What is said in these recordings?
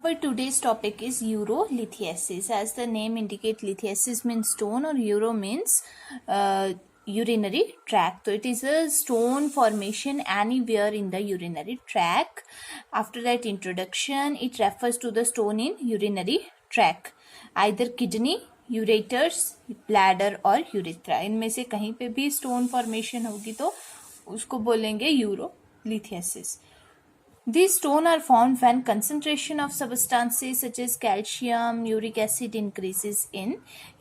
But today's topic is urolithiasis. As the name indicates, lithiasis means stone or uro means urinary tract. So it is a stone formation anywhere in the urinary tract. After that introduction, it refers to the stone in urinary tract, either kidney, ureters, bladder और urethra. इनमें से कहीं पे भी stone formation होगी तो उसको बोलेंगे urolithiasis. These stones are formed when concentration of substances such as calcium, uric acid increases in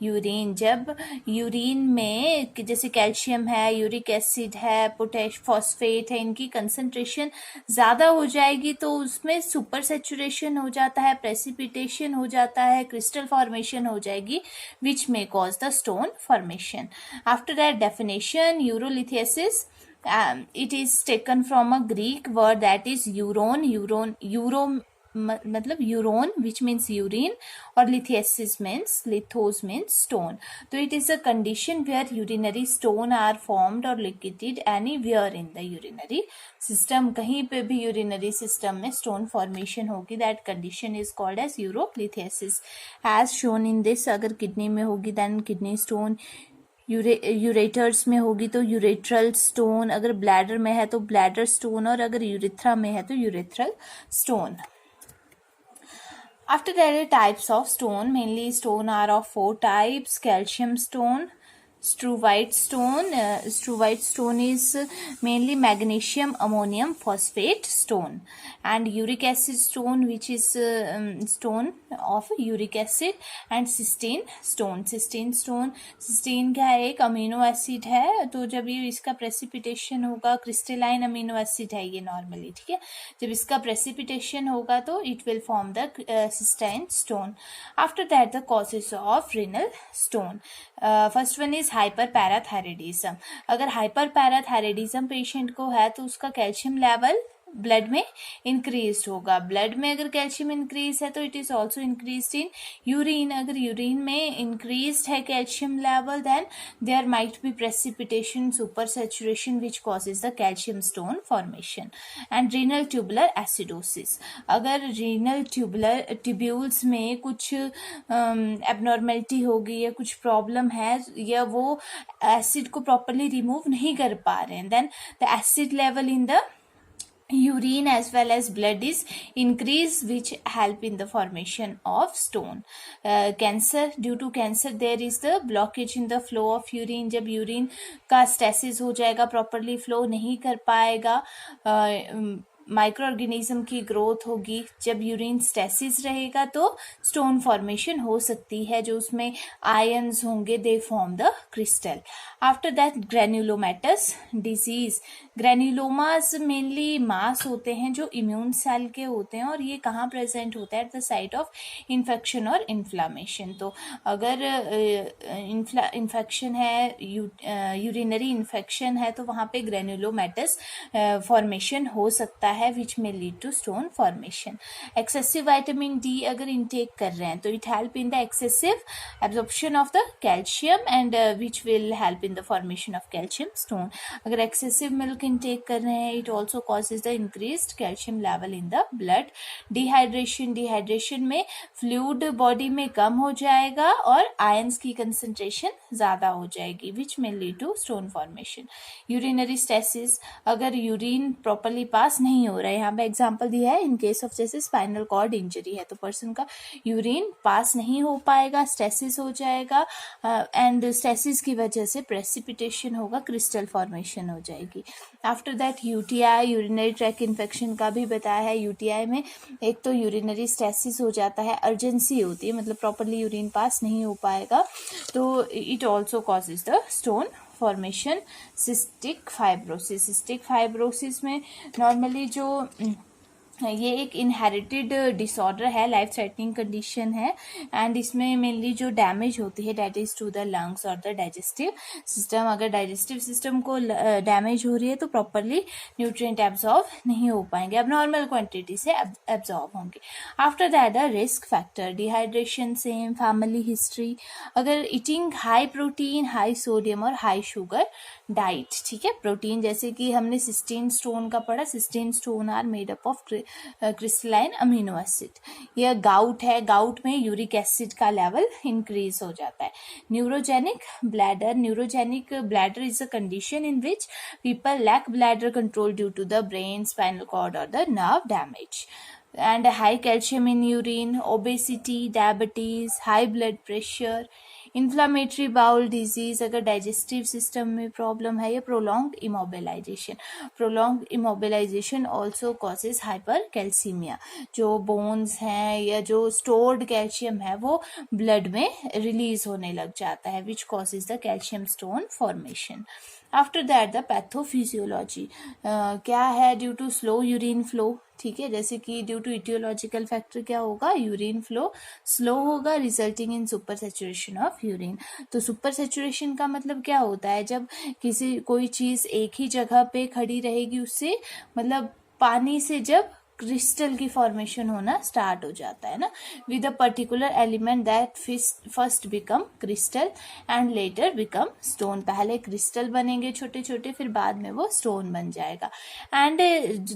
urine. जब यूरिन में जैसे कैल्शियम है, यूरिक एसिड है, पोटेश फॉस्फेट है, इनकी कंसंट्रेशन ज़्यादा हो जाएगी तो उसमें सुपर सेचुरेशन हो जाता है, प्रेसिपिटेशन हो जाता है, क्रिस्टल फॉर्मेशन हो जाएगी, which may cause the stone formation. After that definition, urolithiasis, it is taken from a Greek word that is uro मतलब यूरोन which means urine और lithiasis means lithos means stone. तो it is a condition where urinary stone are formed or located anywhere in the urinary system. कहीं पे भी urinary system में stone formation होगी, that condition is called as urolithiasis. As shown in this, अगर kidney में होगी then kidney stone, ureters में होगी तो यूरेट्रल स्टोन, अगर ब्लैडर में है तो ब्लैडर स्टोन और अगर यूरेथ्रा में है तो urethral stone. After there are types of stone. Mainly stone are of 4 types. Calcium stone, struvite stone. Struvite stone is mainly magnesium ammonium phosphate stone, and uric acid stone which is stone of uric acid, and cysteine stone. cysteine क्या है, एक amino acid है, तो जब ये इसका precipitation होगा, crystalline amino acid है ये नॉर्मली, ठीक है, जब इसका प्रेसिपिटेशन होगा तो it will form the cysteine stone. After that, the causes of renal stone. First one is hyperparathyroidism. अगर हाइपरपैराथायराइडिज्म पेशेंट को है तो उसका कैल्शियम लेवल ब्लड में इंक्रीज होगा. ब्लड में अगर कैल्शियम इंक्रीज है तो it is also increase in urine. अगर यूरिन में इंक्रीज है calcium level then there might be precipitation, supersaturation which causes the calcium stone formation. And renal tubular acidosis. अगर renal tubules में कुछ abnormality होगी या कुछ प्रॉब्लम है या वो एसिड को प्रॉपरली रिमूव नहीं कर पा रहे हैं, then the acid level in the urine as well as blood is increased which help in the formation of stone. Cancer, due to cancer there is the blockage in the flow of urine. जब urine का stasis हो जाएगा, properly flow नहीं कर पाएगा, micro organism की growth होगी. जब यूरिन स्टेसिस रहेगा तो स्टोन फॉर्मेशन हो सकती है, जो उसमें आयंस होंगे, they form the crystal. After that granulomatous disease. Granulomas mainly mass होते हैं जो इम्यून सेल के होते हैं और ये कहाँ प्रेजेंट होता है, at the site of infection और इन्फ्लामेशन. तो अगर इन्फेक्शन है, यूरिनरी इन्फेक्शन है तो वहाँ पे ग्रेन्युलोमेटस फॉर्मेशन हो सकता है विच में lead to stone formation. Excessive vitamin D अगर इनटेक कर रहे हैं तो it help in the excessive absorption of the calcium and which will help in the formation of calcium stone. अगर एक्सेसिव मिल्क इनटेक कर रहे हैं, it also causes the increased calcium level in the blood. Dehydration में fluid body में कम हो जाएगा और आयंस की कंसंट्रेशन ज़्यादा हो जाएगी विच में lead to stone formation. Urinary stasis. अगर यूरिन प्रॉपरली पास नहीं हो रहा है, यहाँ पे एग्जांपल दिया है, इन केस ऑफ जैसे स्पाइनल कॉर्ड इंजरी है तो पर्सन का यूरिन पास नहीं हो पाएगा, स्टेसिस हो जाएगा एंड स्टेसिस की वजह से प्रेसिपिटेशन होगा, क्रिस्टल फॉर्मेशन हो जाएगी. After that UTI, urinary track infection का भी बताया है. यूटीआई में एक तो यूरिनरी स्टेसिस हो जाता है, अर्जेंसी होती है, मतलब प्रॉपरली यूरिन पास नहीं हो पाएगा, तो it also causes the stone formation. Cystic fibrosis में नॉर्मली जो ये एक इनहेरिटेड डिसऑर्डर है, लाइफ थ्रेटनिंग कंडीशन है एंड इसमें मेनली जो डैमेज होती है that is to the lungs और द डाइजेस्टिव सिस्टम. अगर डाइजेस्टिव सिस्टम को डैमेज हो रही है तो प्रॉपरली न्यूट्रिएंट एब्जॉर्ब नहीं हो पाएंगे, अब नॉर्मल क्वांटिटी से एब्जॉर्ब होंगे. After that the risk factor. Dehydration, same, family history. अगर eating high protein, high sodium और हाई शुगर डाइट, ठीक है. प्रोटीन जैसे कि हमने सिस्टीन स्टोन का पढ़ा, cystine stone are made up of crystalline amino acid. यह गाउट है, गाउट में यूरिक एसिड का लेवल इंक्रीज हो जाता है। Neurogenic bladder is a condition in which people lack bladder control due to the brain, spinal cord or the nerve damage. And high calcium in urine, obesity, diabetes, high blood pressure, inflammatory bowel disease, अगर digestive system में problem है, या prolonged immobilization also causes hypercalcemia. जो bones हैं या जो stored calcium है वो blood में release होने लग जाता है, which causes the calcium stone formation. After that the pathophysiology क्या है, due to slow urine flow, ठीक है, जैसे कि ड्यू टू इटियोलॉजिकल फैक्टर क्या होगा, यूरिन फ्लो स्लो होगा resulting in super saturation of urine. तो सुपर सेचुरेशन का मतलब क्या होता है, जब कोई चीज एक ही जगह पे खड़ी रहेगी, उससे मतलब पानी से जब क्रिस्टल की फॉर्मेशन होना स्टार्ट हो जाता है ना, with a particular element that first become crystal and later become stone. पहले क्रिस्टल बनेंगे छोटे छोटे, फिर बाद में वो स्टोन बन जाएगा। And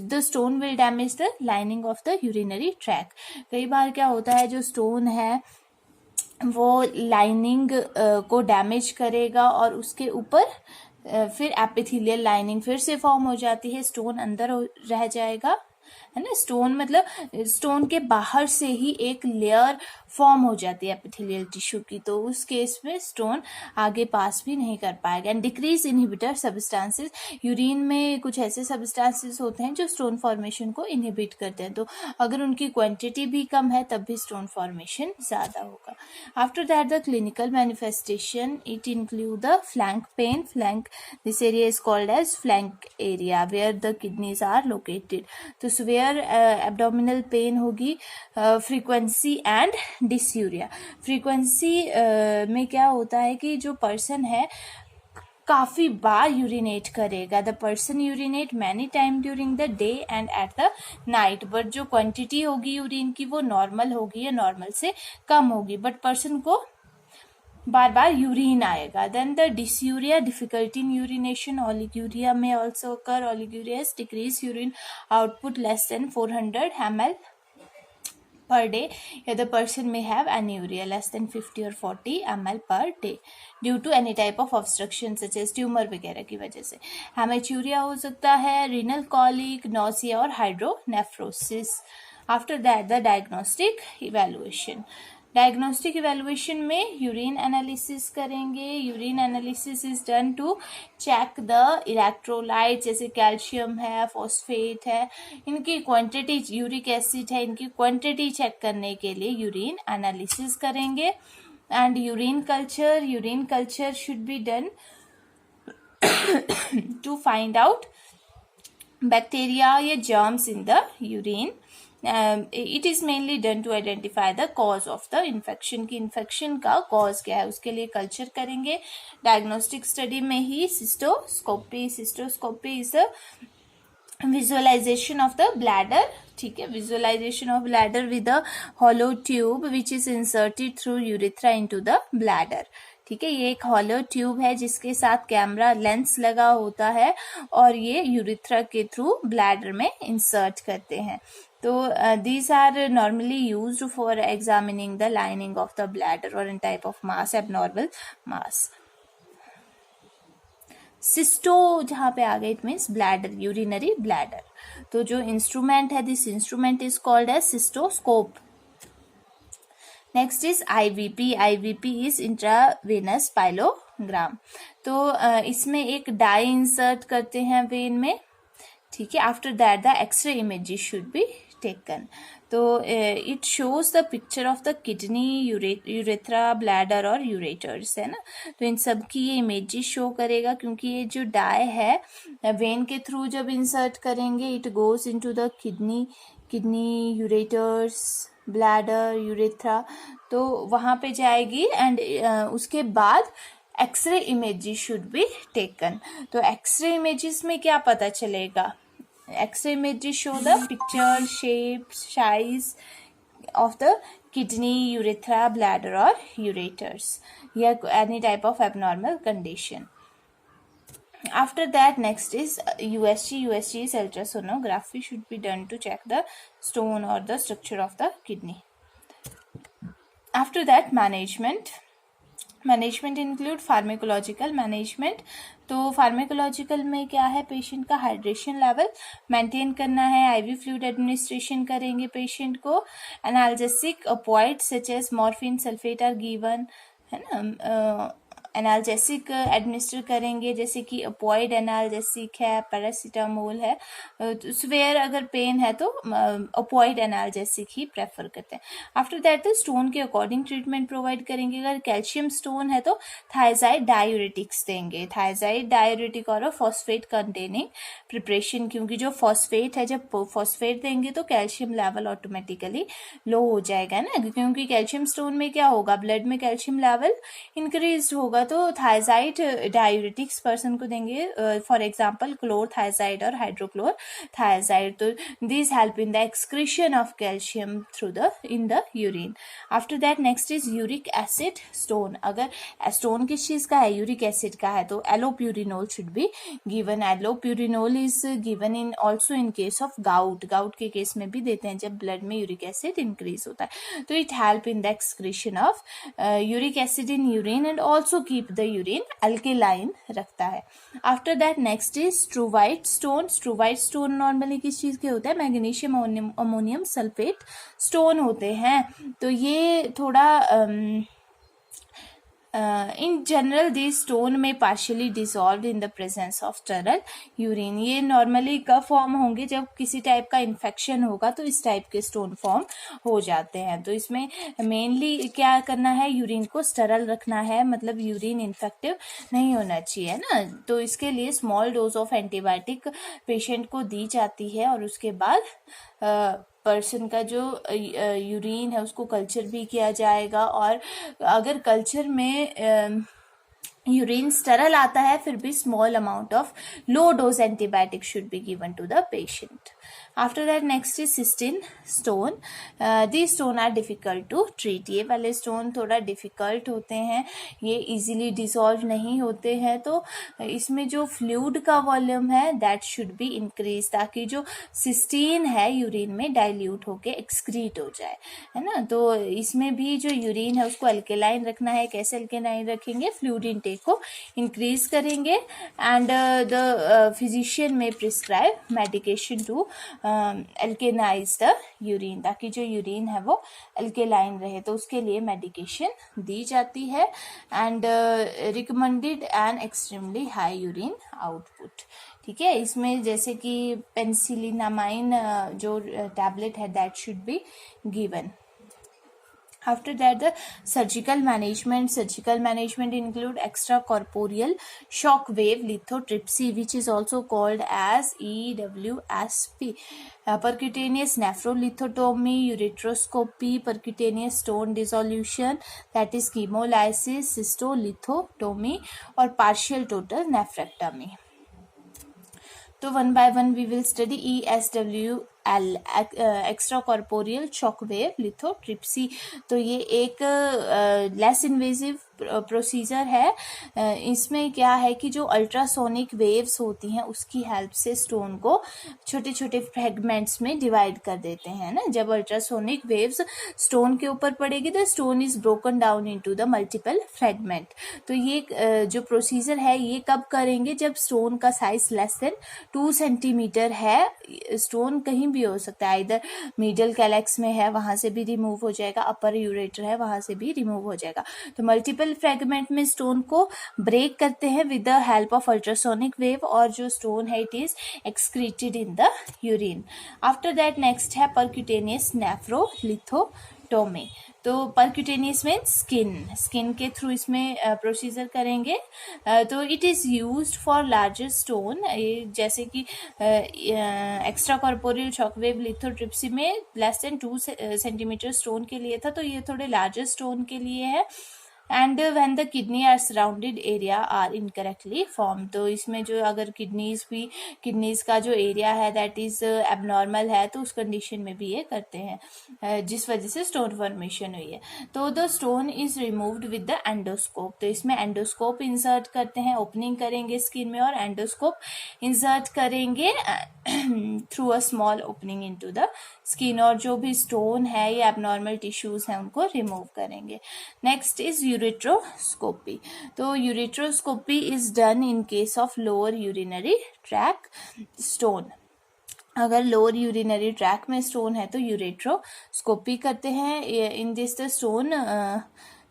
the stone will damage the lining of the urinary track. कई बार क्या होता है, जो स्टोन है वो लाइनिंग को डैमेज करेगा और उसके ऊपर फिर एपिथेलियल लाइनिंग फिर से फॉर्म हो जाती है, स्टोन अंदर रह जाएगा, है ना। स्टोन मतलब स्टोन के बाहर से ही एक लेयर फॉर्म हो जाती है एपिथेलियल टिश्यू की, तो उस केस में स्टोन आगे पास भी नहीं कर पाएगा। And decrease inhibitor substances, urine में कुछ ऐसे सब्सटेंसेस होते हैं जो स्टोन फॉर्मेशन को इनहिबिट करते हैं, तो अगर उनकी क्वांटिटी भी कम है तब भी स्टोन फॉर्मेशन ज्यादा होगा। After that the clinical manifestation, it include the flank pain, this area is called as flank area where the kidneys are located. तो वेयर एब्डोमिनल पेन होगी, फ्रीक्वेंसी एंड डिस्यूरिया। फ्रीक्वेंसी में क्या होता है कि जो पर्सन है काफी बार यूरिनेट करेगा, the person urinate many time during the day and at the night, but जो क्वांटिटी होगी यूरिन की वो नॉर्मल होगी या नॉर्मल से कम होगी, बट पर्सन को बार बार यूरिन आएगा। Then the dysuria, difficulty in urination, oliguria में also occur. Oliguria is decreased urine output less than 400 ml per day. Yeah, the person may have anuria less than 50 or 40 ml per day due to any type of obstruction such as tumor वगैरह की वजह से। Haematuria हो सकता है, renal colic, nausea और hydronephrosis. After that the diagnostic evaluation. Diagnostic evaluation में urine analysis करेंगे। Urine analysis is done to check the electrolyte, जैसे कैल्शियम है, फॉस्फेट है, इनकी क्वांटिटी, यूरिक एसिड है, इनकी क्वांटिटी चेक करने के लिए यूरिन एनालिसिस करेंगे। And urine culture should be done to find out bacteria या germs in the urine. It is mainly done to identify the cause of the infection, कि infection का cause क्या है, उसके लिए कल्चर करेंगे। डायग्नोस्टिक स्टडी में ही cystoscopy is the visualization of the bladder, ठीक है, visualization of bladder with a hollow tube which is inserted through urethra into the bladder, ठीक है। ये एक हॉलो ट्यूब है जिसके साथ कैमरा लेंस लगा होता है और ये यूरेथ्रा के थ्रू ब्लैडर में इंसर्ट करते हैं। तो these are normally used for examining the lining of the bladder or in type of mass, abnormal mass. सिस्टो जहाँ पे आ गए, it means bladder, urinary bladder. तो जो इंस्ट्रूमेंट है, this instrument is called as cystoscope. Next is IVP is intravenous pyelogram. तो इसमें एक डाई इंसर्ट करते हैं वेन में, ठीक है। After that the X-ray images should be taken. तो it shows the picture of the kidney, urethra, bladder और यूरेटर्स, है ना। तो इन सब की ये इमेजेस शो करेगा, क्योंकि ये जो डाई है वेन के थ्रू जब इंसर्ट करेंगे, it goes into the kidney, ureters, bladder, urethra, तो वहां पे जाएगी। एंड उसके बाद X-ray images should be taken. तो एक्सरे इमेजेस में क्या पता चलेगा, X-ray images show the picture, shape, size of the kidney, urethra, bladder or ureters या any type of abnormal condition. After that, next is USG. USG is ultrasonography should be done to check the stone or the structure of the kidney. After that, management include pharmacological management. तो pharmacological में क्या है, patient का hydration level maintain करना है, IV fluid administration करेंगे patient को, analgesic opiate such as morphine sulphate are given, है ना. एनाल्जेसिक एडमिनिस्टर करेंगे, जैसे कि ऑपिएट एनाल्जेसिक है, पैरासीटामोल है. स्वेयर अगर पेन है तो ऑपिएट एनाल्जेसिक ही प्रेफर करते हैं. आफ्टर दैट तो स्टोन के अकॉर्डिंग ट्रीटमेंट प्रोवाइड करेंगे. अगर कैल्शियम स्टोन है तो थायजाइड डायूरेटिक्स देंगे, थायजाइड डायूरेटिक और फॉस्फेट कंटेनिंग प्रिपरेशन, क्योंकि जो फॉस्फेट है, जब फॉस्फेट देंगे तो कैल्शियम लेवल ऑटोमेटिकली लो हो जाएगा ना, क्योंकि कैल्शियम स्टोन में क्या होगा, ब्लड में कैल्शियम लेवल इंक्रीज होगा. तो थायजाइड डायूरेटिक्स पर्सन को देंगे, फॉर एग्जांपल क्लोरथायजाइड और हाइड्रोक्लोर थायजाइड. तो this help in the excretion of calcium through the in the urine. After that next is uric acid stone. अगर stone किस चीज का है, यूरिक एसिड का है, तो allopurinol should be given. Allopurinol is given in also in case of gout. Gout के case में भी देते हैं जब ब्लड में यूरिक एसिड इंक्रीज होता है. तो it help in the excretion of uric acid in urine and also keep the urine alkaline रखता है. After that next is struvite stone. Struvite stone normally किस चीज के होते हैं, मैग्नीशियम अमोनियम सल्फेट स्टोन होते हैं. तो ये थोड़ा in general these stone may partially dissolved in the presence of sterile urine. ये नॉर्मली कब फॉर्म होंगे, जब किसी टाइप का इन्फेक्शन होगा तो इस टाइप के स्टोन फॉर्म हो जाते हैं. तो इसमें मेनली क्या करना है, यूरिन को स्टरल रखना है, मतलब यूरिन इन्फेक्टिव नहीं होना चाहिए ना. तो इसके लिए small dose of antibiotic patient को दी जाती है और उसके बाद पर्सन का जो यूरिन है उसको कल्चर भी किया जाएगा. और अगर कल्चर में यूरिन स्टरल आता है फिर भी small amount of low dose antibiotic should be given to the patient. After that next is cystine stone. These stone are difficult to treat. ये वाले स्टोन थोड़ा डिफिकल्ट होते हैं, ये इजीली डिसॉल्व नहीं होते हैं. तो इसमें जो फ्लूइड का वॉल्यूम है दैट शुड बी इंक्रीज, ताकि जो सिस्टीन है यूरिन में डाइल्यूट होके एक्सक्रीट हो जाए, है ना. तो इसमें भी जो यूरिन है उसको अल्केलाइन रखना है. कैसे अल्केलाइन रखेंगे, फ्लूइड इनटेक को इंक्रीज करेंगे and the physician may prescribe medication to alkalinize the urine, ताकि जो यूरिन है वो अल्केलाइन रहे. तो उसके लिए मेडिकेशन दी जाती है and recommended and extremely high urine output. ठीक है, इसमें जैसे कि पेनिसिलिनामाइन जो टैबलेट है that should be given. After that, the surgical management include extracorporeal shock wave lithotripsy, which is also called as EWSP, percutaneous nephrolithotomy, ureteroscopy, percutaneous stone dissolution, that is chemolysis, cystolithotomy, और partial total nephrectomy. तो one by one we will study ESWL, extracorporeal shockwave lithotripsy. तो ये एक less invasive procedure है. इसमें क्या है कि जो अल्ट्रासोनिक वेव्स होती हैं उसकी हेल्प से स्टोन को छोटे छोटे फ्रेगमेंट्स में डिवाइड कर देते हैं ना. जब अल्ट्रासोनिक वेव्स स्टोन के ऊपर पड़ेगी तो stone is broken down into the multiple fragment. तो ये जो प्रोसीजर है ये कब करेंगे, जब स्टोन का साइज लेस देन 2 सेंटीमीटर है. स्टोन कहीं भी हो सकता है, इधर मिडल कैलेक्स में है वहां से भी रिमूव हो जाएगा, अपर यूरेटर है वहां से भी रिमूव हो जाएगा. तो मल्टीपल फ्रेगमेंट में स्टोन को ब्रेक करते हैं with the help of ultrasonic wave, और जो स्टोन है it is excreted in the urine. After that next है परक्यूटेनियस नेफ्रोलिथोटोमी. तो परक्यूटेनियस में स्किन के थ्रू इसमें प्रोसीजर करेंगे. तो it is used for larger stone, जैसे कि एक्स्ट्रा कॉर्पोरियल शॉकवेव लिथोट्रिप्सी में लेस देन 2 सेंटीमीटर स्टोन के लिए था, तो ये थोड़े लार्जर स्टोन के लिए है. And when the kidney are surrounded area are incorrectly form, तो इसमें जो अगर किडनीज का जो एरिया है दैट इज एबनॉर्मल है तो उस कंडीशन में भी ये करते हैं, जिस वजह से स्टोन फॉर्मेशन हुई है. तो the stone is removed with the endoscope, तो इसमें एंडोस्कोप इंसर्ट करते हैं, ओपनिंग करेंगे स्किन में और एंडोस्कोप इंसर्ट करेंगे through a small opening into the skin, और जो भी स्टोन है या एबनॉर्मल टिश्यूज हैं उनको रिमूव करेंगे. Next is ureteroscopy. तो ureteroscopy is done in case of lower urinary tract stone. अगर लोअर यूरिनरी ट्रैक में स्टोन है तो यूरेट्रोस्कोपी करते हैं. In this the stone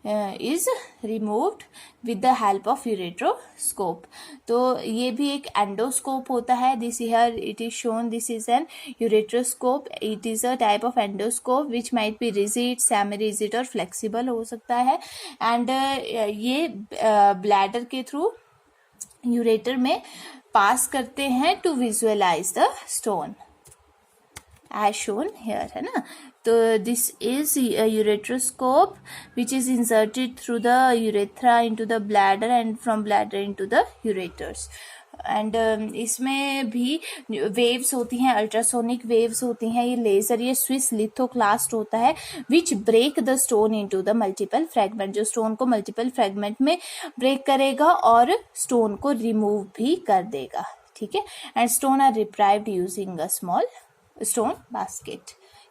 is removed with the help of ureteroscope. तो ये भी एक एंडोस्कोप होता है. This here it is shown, this is an ureteroscope. It is a type of endoscope which might be rigid, semi rigid और flexible हो सकता है. एंड ये ब्लैडर के थ्रू यूरेटर में पास करते हैं to visualize the stone as shown here, है ना. तो this is a ureteroscope which is inserted through the urethra into the bladder and from bladder into the ureters. And इसमें भी waves होती हैं, अल्ट्रासोनिक वेव्स होती हैं. ये लेजर, ये स्विस लिथोक्लास्ट होता है which break the stone into the multiple fragment, जो स्टोन को मल्टीपल फ्रेगमेंट में ब्रेक करेगा और स्टोन को रिमूव भी कर देगा. ठीक है. And stone are retrieved using a small stone basket.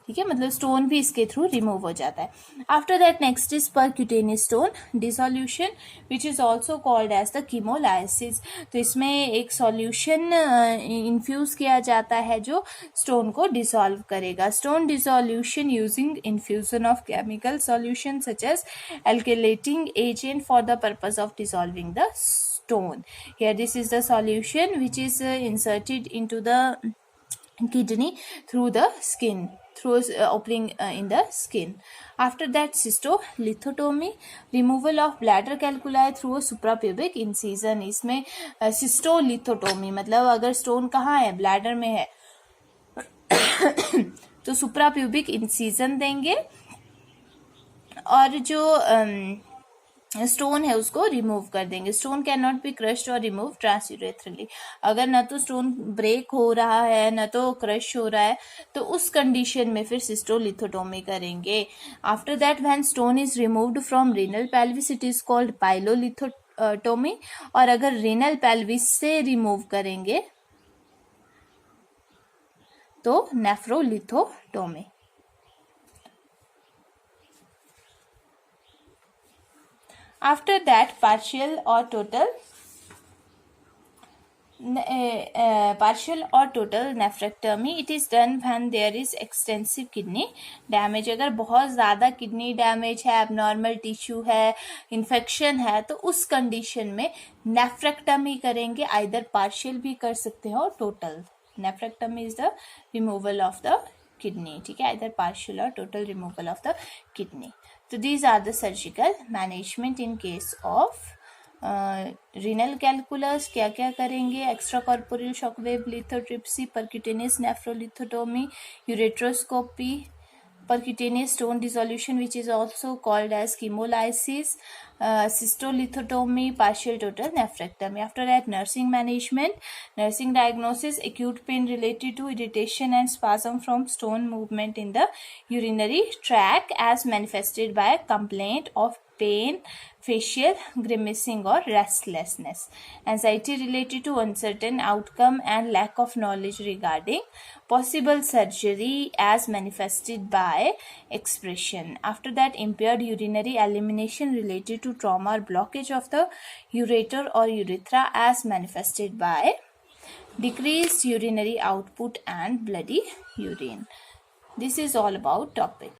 ठीक है, मतलब स्टोन भी इसके थ्रू रिमूव हो जाता है. After that next is percutaneous stone dissolution which is also called as the chemolysis. तो इसमें एक सॉल्यूशन इन्फ्यूज किया जाता है जो स्टोन को डिसॉल्व करेगा. Stone dissolution using infusion of chemical solution such as alkylating agent for the purpose of dissolving the stone. Here this is the solution which is inserted into the kidney through the skin, through opening in the skin. After that cystolithotomy, removal of bladder calculi through a suprapubic incision. इसमें cystolithotomy मतलब अगर stone कहाँ है, bladder में है तो suprapubic incision देंगे और जो स्टोन है उसको रिमूव कर देंगे. Stone can not be crushed और रिमूव ट्रांसयूरेथ्रली. अगर न तो स्टोन ब्रेक हो रहा है न तो क्रश हो रहा है तो उस कंडीशन में फिर सिस्टोलिथोटोमी करेंगे. After that when stone is removed from renal pelvis it is called pyelolithotomy. और अगर रीनल पेल्विस से रिमूव करेंगे तो नेफ्रोलिथोटोमी. After that, partial or total nephrectomy, it is done when there is extensive kidney damage. अगर बहुत ज़्यादा kidney damage है, abnormal tissue है, इन्फेक्शन है तो उस कंडीशन में नेफ्रेक्टमी करेंगे. आइदर पार्शियल भी कर सकते हैं और total. Nephrectomy is the removal of the kidney. ठीक है, आइदर पार्शियल और total removal of the kidney. So these are the surgical management in case of renal calculus. क्या क्या करेंगे? Extracorporeal shockwave lithotripsy, percutaneous nephrolithotomy, ureteroscopy, percutaneous stone dissolution which is also called as chemolysis, cystolithotomy, partial total nephrectomy. After that, nursing management, nursing diagnosis, acute pain related to irritation and spasm from stone movement in the urinary tract as manifested by complaint of pain, facial grimacing or restlessness. Anxiety related to uncertain outcome and lack of knowledge regarding possible surgery as manifested by expression. After that, impaired urinary elimination related to trauma or blockage of the ureter or urethra as manifested by decreased urinary output and bloody urine. This is all about topic.